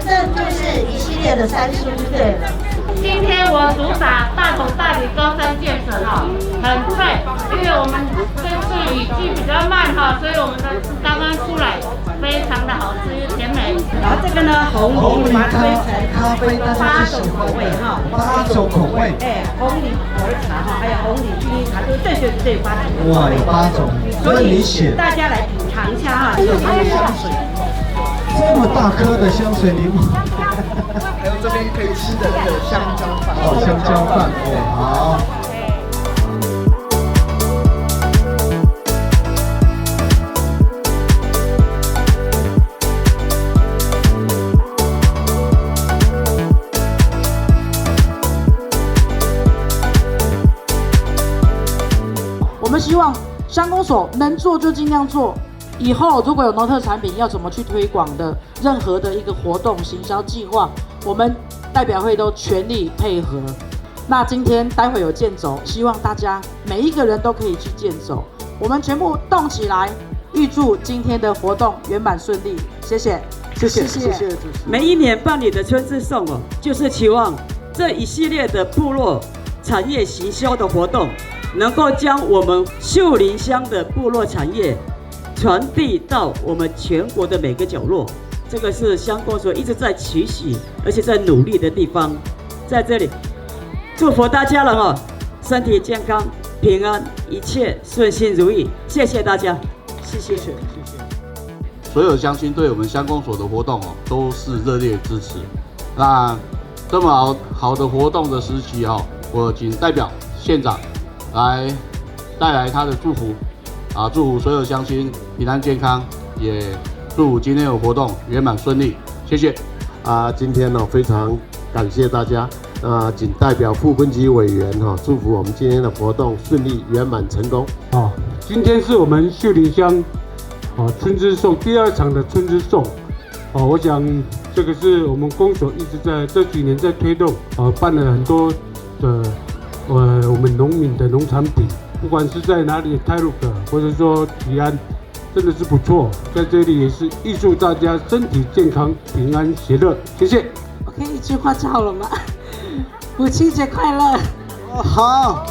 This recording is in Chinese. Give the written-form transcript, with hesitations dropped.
胜就是一系列的3输对了。今天我主打大口大米高山健神哈，很脆，因为我们这次雨季比较慢哈，所以我们的刚刚出来，非常的好吃甜美。然后这个呢，红梨把它推成咖啡，大家8种口味哈，8种口味。哎，红梨红茶哈，还有红梨薰衣茶，就是这8种。哇，有8种，所以你选大家来品尝一下哈，这个香水。这么大颗的香水柠檬。还有这边可以吃的那个香蕉饭。哦，香蕉饭，好。我们希望乡公所能做就尽量做。以后如果有农特产品要怎么去推广的，任何的一个活动、行销计划，我们代表会都全力配合。那今天待会有健走，希望大家每一个人都可以去健走，我们全部动起来。预祝今天的活动圆满顺利，谢谢，谢谢，谢谢主持人。每一年办理的春之颂哦，就是期望这一系列的部落产业行销的活动，能够将我们秀林乡的部落产业传递到我们全国的每个角落，这个是乡公所一直在期许，而且在努力的地方。在这里，祝福大家了哦，身体健康、平安，一切顺心如意。谢谢大家，谢谢。所有乡亲对我们乡公所的活动哦，都是热烈支持。那这么好的活动的时期哦，我仅代表县长来带来他的祝福。祝福所有乡亲平安健康，也祝今天的活动圆满顺利，谢谢。今天呢非常感谢大家，仅代表副分级委员祝福我们今天的活动顺利圆满成功。今天是我们秀林乡春之颂第2场的春之颂，我想这个是我们公所一直在这几年在推动，办了很多的我们农民的农产品。不管是在哪里，泰鲁阁或者说吉安，真的是不错。在这里也是预祝大家身体健康、平安喜乐，谢谢。OK，一句话就好了吗？母亲节快乐！好。